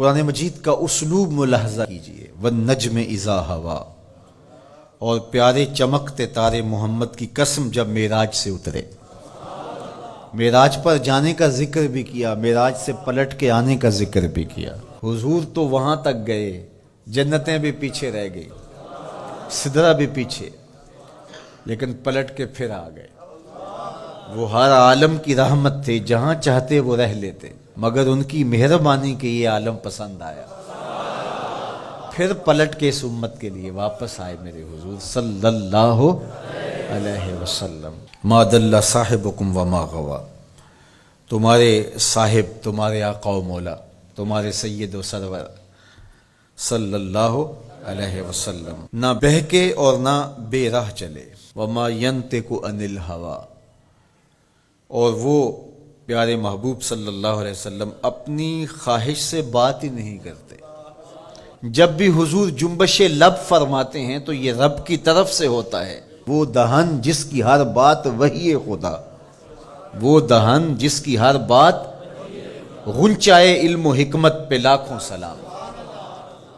قرآن مجید کا اسلوب ملاحظہ کیجئے، والنجم اذا ہوا، اور پیارے چمکتے تارے محمد کی قسم جب معراج سے اترے۔ معراج پر جانے کا ذکر بھی کیا، معراج سے پلٹ کے آنے کا ذکر بھی کیا۔ حضور تو وہاں تک گئے، جنتیں بھی پیچھے رہ گئی، سدرہ بھی پیچھے، لیکن پلٹ کے پھر آ گئے۔ وہ ہر عالم کی رحمت تھے، جہاں چاہتے وہ رہ لیتے، مگر ان کی مہربانی کے یہ عالم پسند آیا، پھر پلٹ کے اس امت کے لیے واپس آئے میرے حضور صلی اللہ علیہ وسلم۔ ما ضل صاحبکم وما غوا، تمہارے صاحب، تمہارے آقا و مولا، تمہارے سید و سرور صلی اللہ علیہ وسلم نہ بہکے اور نہ بے راہ چلے۔ وما ینطق عن الہوی، اور وہ پیارے محبوب صلی اللہ علیہ وسلم اپنی خواہش سے بات ہی نہیں کرتے۔ جب بھی حضور جنبش لب فرماتے ہیں تو یہ رب کی طرف سے ہوتا ہے۔ وہ دہن جس کی ہر بات وحی خدا، وہ دہن جس کی ہر بات، غنچائے علم و حکمت پہ لاکھوں سلام۔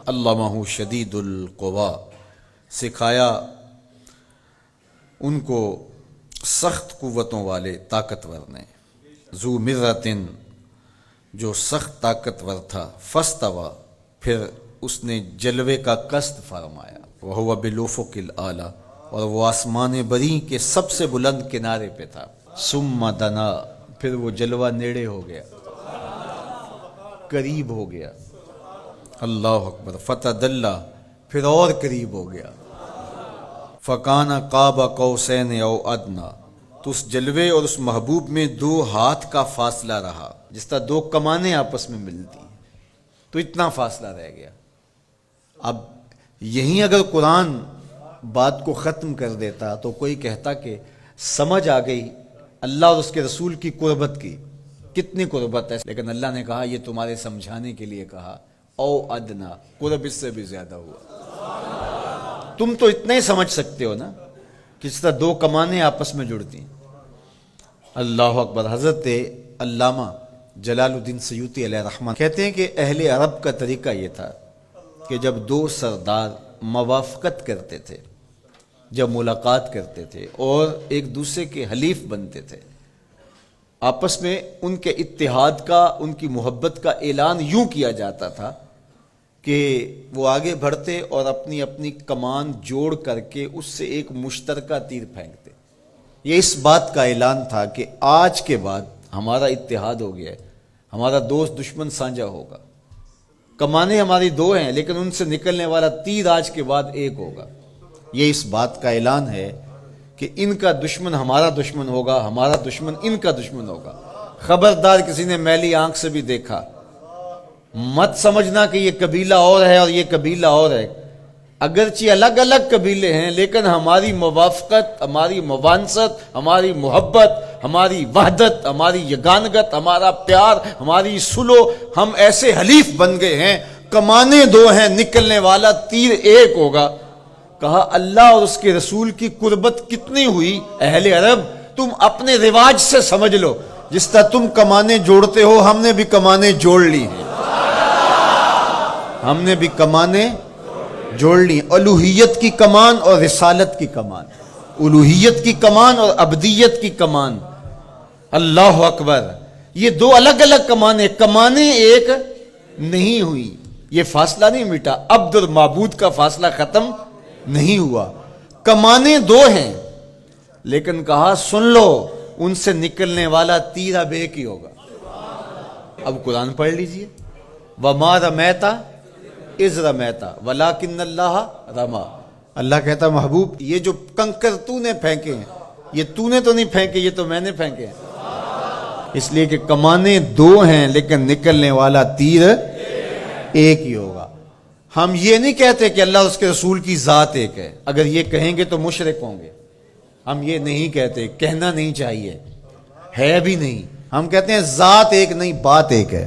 علمہ شدید القوا، سکھایا ان کو سخت قوتوں والے طاقتور نے۔ ذو مرتن، جو سخت طاقتور تھا، فاستوی، پھر اس نے جلوے کا قصد فرمایا۔ وہو بالافق الاعلی، اور وہ آسمان بری کے سب سے بلند کنارے پہ تھا۔ ثم دنا، پھر وہ جلوہ نیڑے ہو گیا، قریب ہو گیا۔ اللہ اکبر۔ فتدلی، پھر اور قریب ہو گیا۔ فکان قاب قوسین او ادنی، تو اس جلوے اور اس محبوب میں 2 ہاتھ کا فاصلہ رہا، جس طرح 2 کمانیں آپس میں ملتی ہیں، تو اتنا فاصلہ رہ گیا۔ اب یہیں اگر قرآن بات کو ختم کر دیتا تو کوئی کہتا کہ سمجھ آ گئی اللہ اور اس کے رسول کی قربت کی، کتنی قربت ہے، لیکن اللہ نے کہا یہ تمہارے سمجھانے کے لیے کہا، او ادنا، قرب اس سے بھی زیادہ ہوا۔ تم تو اتنا ہی سمجھ سکتے ہو نا، کس طرح 2 کمانیں آپس میں جڑتی ہیں۔ اللہ اکبر۔ حضرت علامہ جلال الدین سیوطی علیہ الرحمہ کہتے ہیں کہ اہل عرب کا طریقہ یہ تھا کہ جب 2 سردار موافقت کرتے تھے، جب ملاقات کرتے تھے اور ایک دوسرے کے حلیف بنتے تھے، آپس میں ان کے اتحاد کا، ان کی محبت کا اعلان یوں کیا جاتا تھا کہ وہ آگے بڑھتے اور اپنی اپنی کمان جوڑ کر کے اس سے ایک مشترکہ تیر پھینکتے۔ یہ اس بات کا اعلان تھا کہ آج کے بعد ہمارا اتحاد ہو گیا ہے، ہمارا دوست دشمن سانجا ہوگا، کمانیں ہماری 2 ہیں لیکن ان سے نکلنے والا تیر آج کے بعد ایک ہوگا۔ یہ اس بات کا اعلان ہے کہ ان کا دشمن ہمارا دشمن ہوگا، ہمارا دشمن ان کا دشمن ہوگا۔ خبردار کسی نے میلی آنکھ سے بھی دیکھا، مت سمجھنا کہ یہ قبیلہ اور ہے اور یہ قبیلہ اور ہے، اگرچہ الگ الگ قبیلے ہیں لیکن ہماری موافقت، ہماری موانست، ہماری محبت، ہماری وحدت، ہماری یگانگت، ہمارا پیار، ہماری سلو، ہم ایسے حلیف بن گئے ہیں، کمانیں 2 ہیں، نکلنے والا تیر ایک ہوگا۔ کہا اللہ اور اس کے رسول کی قربت کتنی ہوئی اہل عرب، تم اپنے رواج سے سمجھ لو، جس طرح تم کمانیں جوڑتے ہو ہم نے بھی کمانیں جوڑ لی ہیں، ہم نے بھی کمانیں جوڑ لی، الوہیت کی کمان اور رسالت کی کمان، الوہیت کی کمان اور عبدیت کی کمان۔ اللہ اکبر۔ یہ 2 الگ الگ کمانیں ایک نہیں ہوئی، یہ فاصلہ نہیں مٹا، عبد اور معبود کا فاصلہ ختم نہیں ہوا، کمانیں 2 ہیں، لیکن کہا سن لو ان سے نکلنے والا تیر اب ایک ہی ہوگا۔ اب قرآن پڑھ لیجئے، وَمَا رَمَيْتَ اِذْ رَمَيْتَ وَلَٰكِنَّ اللَّهَ رَمَىٰ۔ اللہ کہتا محبوب یہ جو کنکر تو نے پھینکے ہیں، یہ تو نے تو نہیں پھینکے، یہ تو میں نے پھینکے ہیں، اس لیے کہ کمانیں 2 ہیں لیکن نکلنے والا تیر ایک ہی ہوگا۔ ہم یہ نہیں کہتے کہ اللہ اور اس کے رسول کی ذات ایک ہے، اگر یہ کہیں گے تو مشرک ہوں گے، ہم یہ نہیں کہتے، کہنا نہیں چاہیے، ہے بھی نہیں، ہم کہتے ہیں ذات ایک نہیں، بات ایک ہے۔